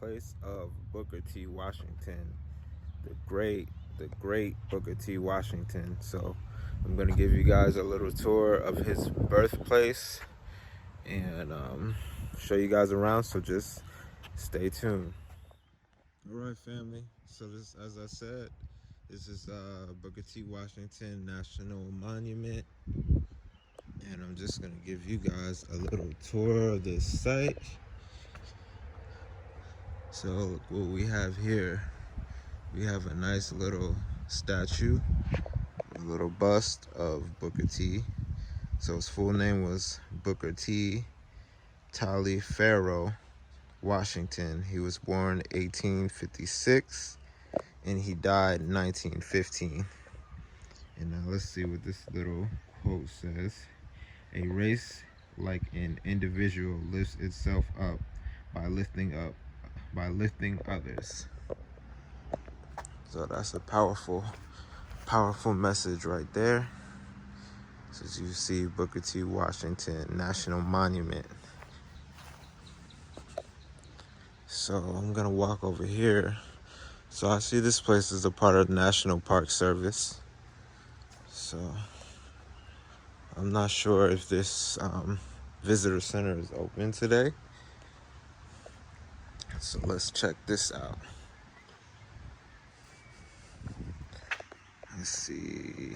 birthplace of Booker T. Washington, the great Booker T. Washington. So I'm gonna give you guys a little tour of his birthplace and show you guys around. So just stay tuned. All right, family. So this, as I said, this is Booker T. Washington National Monument, and I'm just gonna give you guys a little tour of this site. So look what we have here. We have a nice little statue, a little bust of Booker T. So his full name was Booker T. Taliaferro Washington. He was born 1856 and he died 1915. And now let's see what this little quote says. A race like an individual lifts itself up by lifting others. So that's a powerful message right there. So as you see, Booker T. Washington National Monument. So I'm gonna walk over here. So I see this place is a part of the National Park Service. So I'm not sure if this visitor center is open today. So let's check this out. Let's see.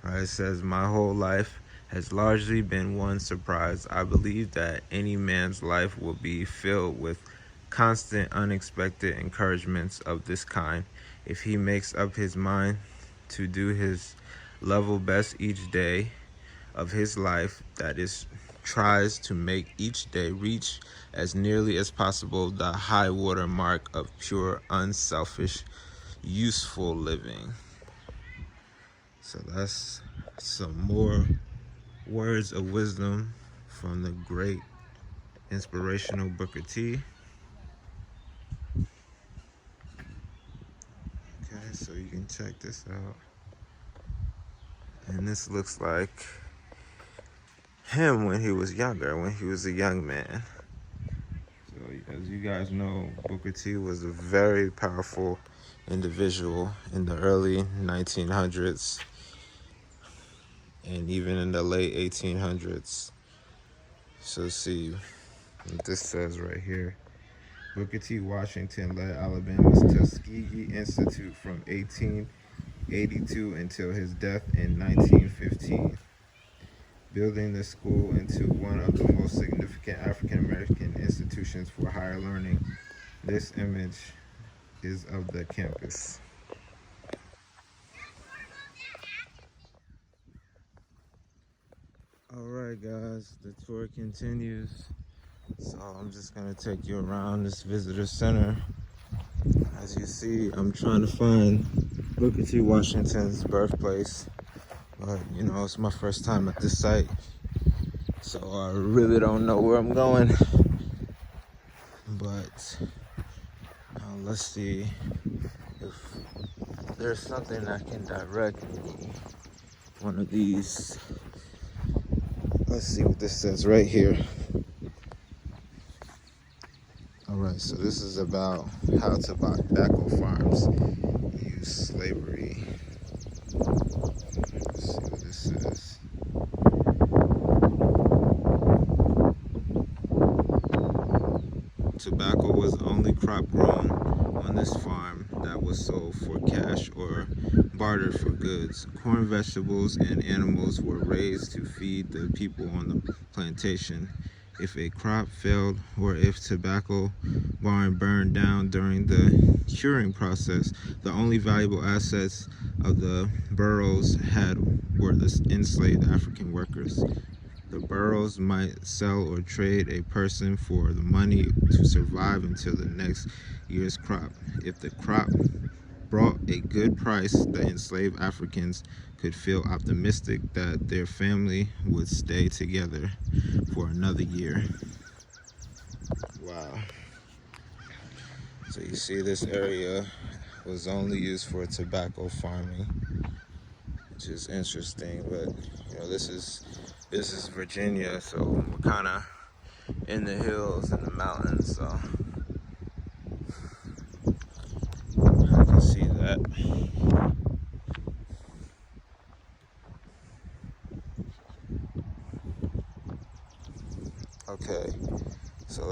All right, it says, my whole life has largely been one surprise. I believe that any man's life will be filled with constant, unexpected encouragements of this kind if he makes up his mind to do his level best each day of his life, that is, tries to make each day reach as nearly as possible the high water mark of pure, unselfish, useful living. So that's some more words of wisdom from the great inspirational Booker T. Okay, so you can check this out. And this looks like him when he was younger, when he was a young man. So as you guys know, Booker T was a very powerful individual in the early 1900s and even in the late 1800s. So see what this says right here. Booker T. Washington led Alabama's Tuskegee Institute from 1882 until his death in 1915, building the school into one of the most significant African American institutions for higher learning. This image is of the campus. All right, guys, the tour continues. So I'm just gonna take you around this visitor center. As you see, I'm trying to find Booker T. Washington's birthplace, but you know, it's my first time at this site, so I really don't know where I'm going. But let's see if there's something that can direct me. One of these. Let's see what this says right here. Alright, so this is about how tobacco farms use slavery. Let's see what this says. Tobacco was the only crop grown on this farm that was sold for cash or bartered for goods. Corn, vegetables, and animals were raised to feed the people on the plantation. If a crop failed or if tobacco barn burned down during the curing process, the only valuable assets of the burros had were the enslaved African workers. The burros might sell or trade a person for the money to survive until the next year's crop. If the crop brought a good price, the enslaved Africans could feel optimistic that their family would stay together for another year. Wow. So you see, this area was only used for tobacco farming, which is interesting. But you know, this is Virginia, so we're kind of in the hills and the mountains. So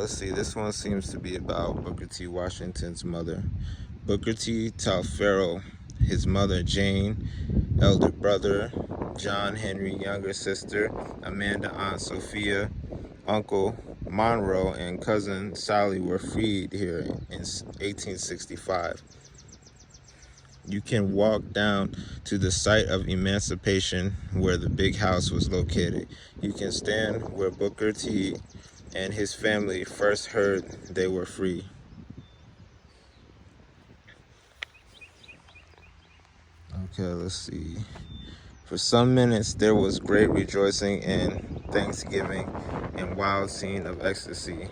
let's see. This one seems to be about Booker T. Washington's mother. Booker T. taught Pharaoh, his mother Jane, elder brother John Henry, younger sister Amanda, Aunt Sophia, Uncle Monroe, and cousin Sally were freed here in 1865. You can walk down to the site of emancipation where the big house was located. You can stand where Booker T and his family first heard they were free. Okay, let's see. For some minutes there was great rejoicing and thanksgiving and wild scene of ecstasy.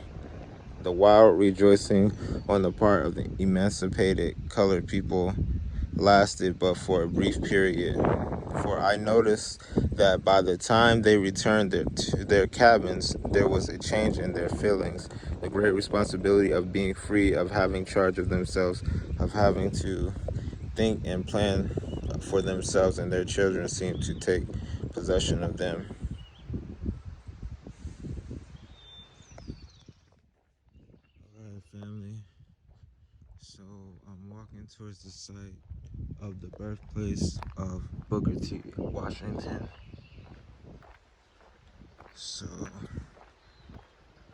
The wild rejoicing on the part of the emancipated colored people lasted but for a brief period, for I noticed that by the time they returned to their cabins, there was a change in their feelings. The great responsibility of being free, of having charge of themselves, of having to think and plan for themselves and their children seemed to take possession of them. All right, family. So I'm walking towards the site of the birthplace of Booker T. Washington. So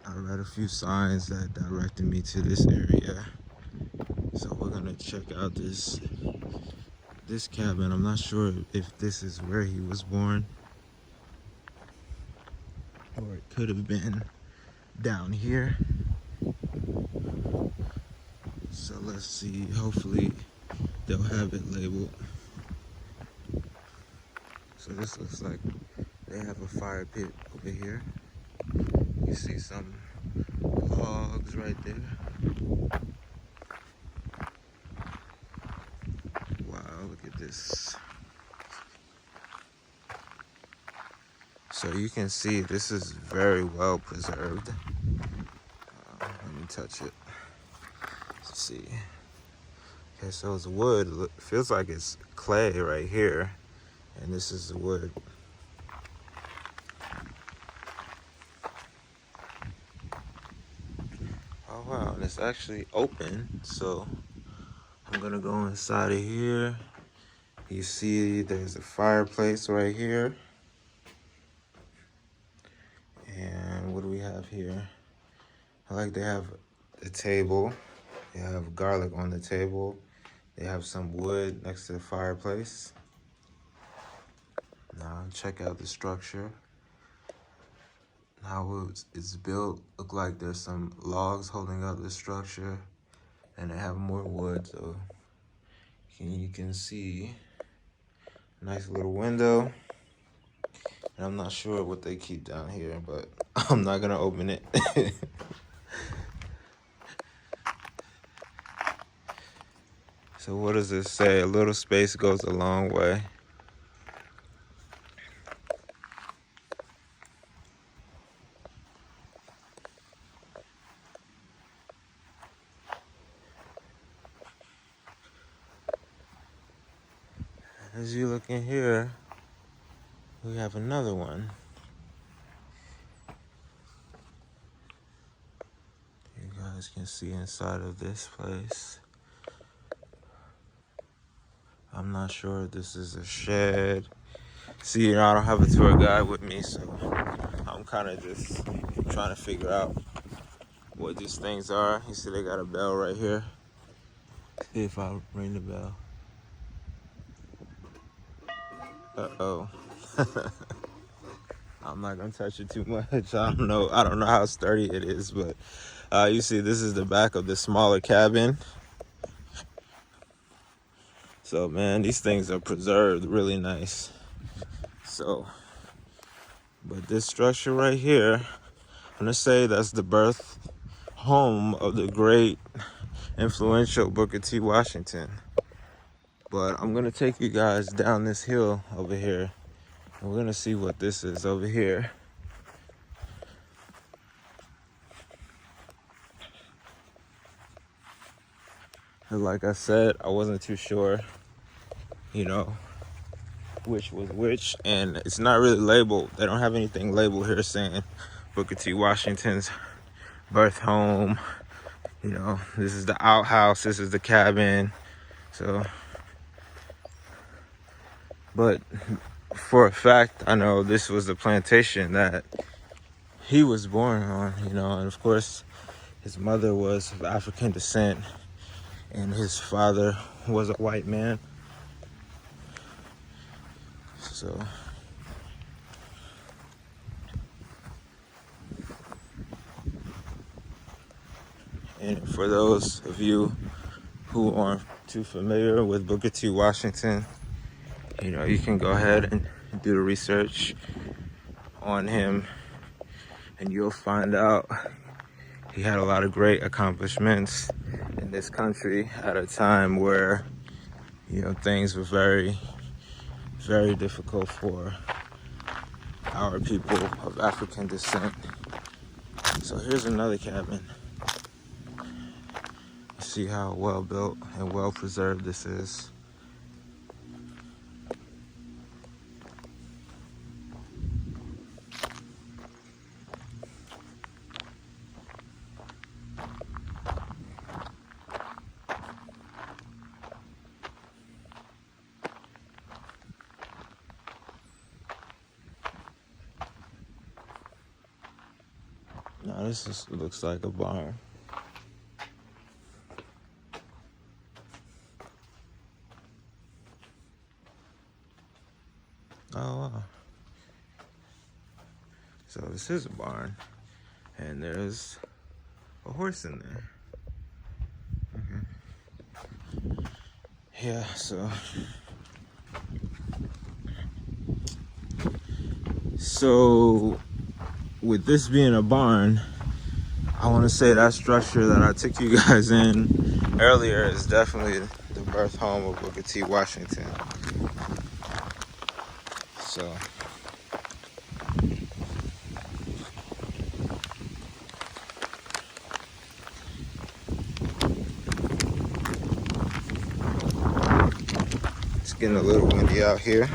I read a few signs that directed me to this area. So we're gonna check out this cabin. I'm not sure if this is where he was born, or it could have been down here. So let's see. Hopefully they'll have it labeled. So this looks like they have a fire pit over here. You see some logs right there. Wow, look at this. So you can see this is very well preserved. Let me touch it. Let's see. Okay, so it's wood. Feels like it's clay right here. And this is the wood. Oh wow, and it's actually open. So I'm gonna go inside of here. You see there's a fireplace right here. And what do we have here? I like they have a table. They have garlic on the table. They have some wood next to the fireplace. Now check out the structure. How it's built. Look like there's some logs holding up the structure. And they have more wood, so you can see a nice little window. And I'm not sure what they keep down here, but I'm not gonna open it. So what does this say? A little space goes a long way. As you look in here, we have another one. You guys can see inside of this place. I'm not sure if this is a shed. See, you know, I don't have a tour guide with me, so I'm kind of just trying to figure out what these things are. You see they got a bell right here. See if I ring the bell. Uh-oh. I'm not gonna touch it too much. I don't know how sturdy it is, but you see this is the back of the smaller cabin. So man, these things are preserved really nice. So, but this structure right here, I'm gonna say that's the birth home of the great influential Booker T. Washington. But I'm gonna take you guys down this hill over here, and we're gonna see what this is over here. And like I said, I wasn't too sure, you know, which was which, and it's not really labeled. They don't have anything labeled here saying Booker T. Washington's birth home. You know, this is the outhouse, this is the cabin. So, but for a fact, I know this was the plantation that he was born on, you know, and of course, his mother was of African descent and his father was a white man. So, and for those of you who aren't too familiar with Booker T. Washington, you know, you can go ahead and do the research on him and you'll find out he had a lot of great accomplishments in this country at a time where, you know, things were very, very difficult for our people of African descent. So here's another cabin. See how well built and well preserved this is. Now looks like a barn. Oh wow. So this is a barn and there's a horse in there. Okay. Yeah, so with this being a barn, I want to say that structure that I took you guys in earlier is definitely the birth home of Booker T. Washington. So it's getting a little windy out here.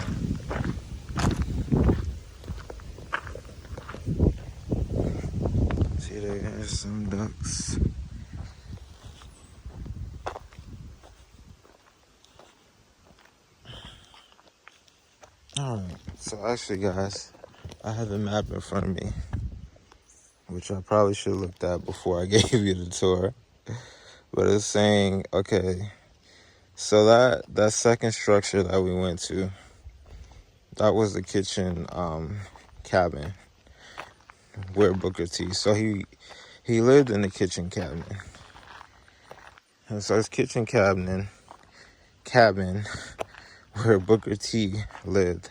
See, there's some ducks. Alright, so actually guys, I have a map in front of me, which I probably should have looked at before I gave you the tour. But it's saying, okay, so that second structure that we went to, that was the kitchen cabin where Booker T. So he lived in the kitchen cabinet. And so his kitchen cabin where Booker T lived.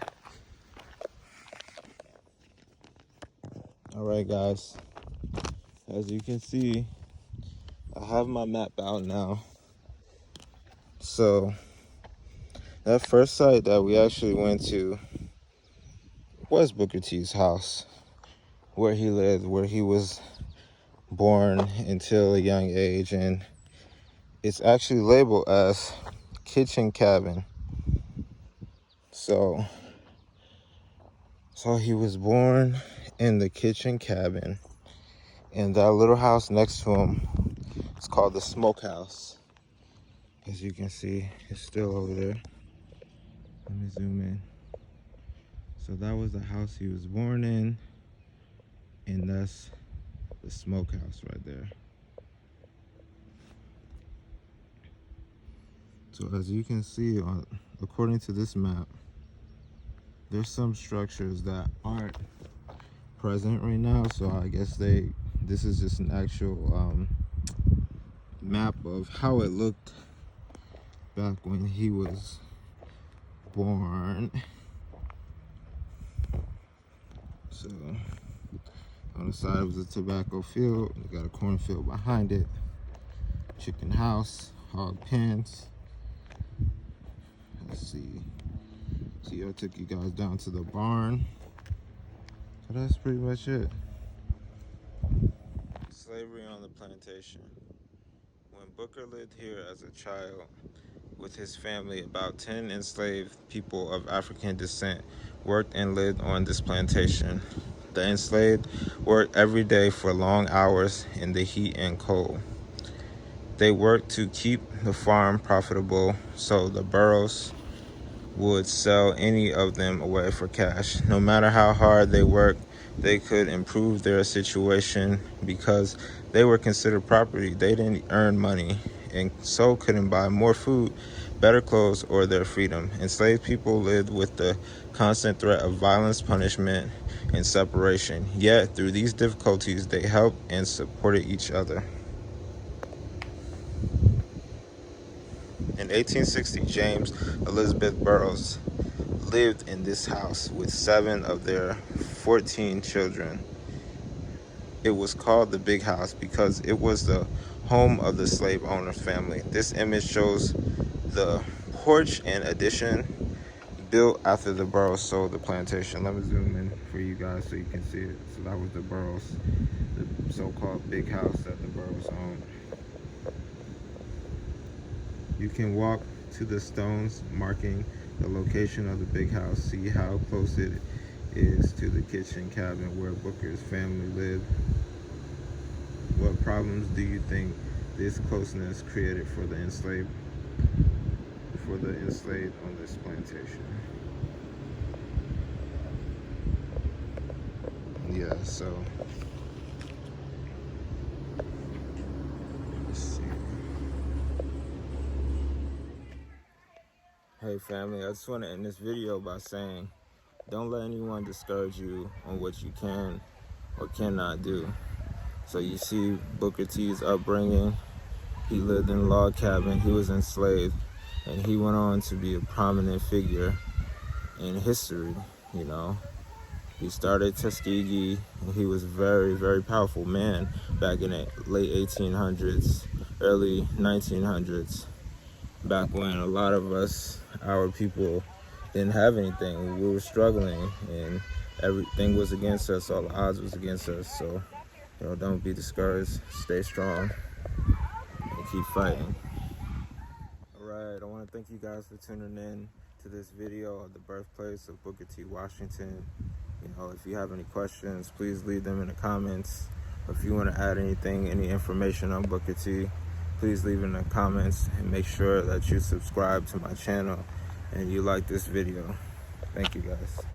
Alright guys, as you can see, I have my map out now. So that first site that we actually went to was Booker T's house, where he lived, where he was born until a young age, and it's actually labeled as kitchen cabin. So he was born in the kitchen cabin, and that little house next to him is called the smokehouse. As you can see, it's still over there. Let me zoom in. So that was the house he was born in, and that's the smokehouse right there. So as you can see, according to this map, there's some structures that aren't present right now. So I guess this is just an actual map of how it looked back when he was born. So on the side was a tobacco field. We got a cornfield behind it, chicken house, hog pens. Let's see. I took you guys down to the barn. So that's pretty much it. Slavery on the plantation. When Booker lived here as a child with his family, about 10 enslaved people of African descent worked and lived on this plantation. The enslaved worked every day for long hours in the heat and cold. They worked to keep the farm profitable, so the Burrows would sell any of them away for cash. No matter how hard they worked, they could improve their situation because they were considered property. They didn't earn money and so couldn't buy more food, better clothes, or their freedom. Enslaved people lived with the constant threat of violence, punishment, and separation. Yet, through these difficulties, they helped and supported each other. In 1860, James Elizabeth Burroughs lived in this house with 7 of their 14 children. It was called the Big House because it was the home of the slave owner's family. This image shows the porch and addition built after the Burroughs sold the plantation. Let me zoom in for you guys so you can see it. So that was the Burroughs, the so-called Big House that the Burroughs owned. You can walk to the stones marking the location of the Big House. See how close it is to the kitchen cabin where Booker's family lived. What problems do you think this closeness created for the enslaved on this plantation? Yeah, so let's see. Hey family, I just want to end this video by saying, don't let anyone discourage you on what you can or cannot do. So you see Booker T's upbringing. He lived in a log cabin, he was enslaved, and he went on to be a prominent figure in history, you know. He started Tuskegee, and he was a very, very powerful man back in the late 1800s, early 1900s, back when a lot of us, our people, didn't have anything. We were struggling, and everything was against us, all the odds was against us. So, you know, don't be discouraged, stay strong, and keep fighting. All right, I want to thank you guys for tuning in to this video of the birthplace of Booker T. Washington. You know, if you have any questions, please leave them in the comments. If you want to add anything, any information on Booker T, please leave it in the comments, and make sure that you subscribe to my channel and you like this video. Thank you guys.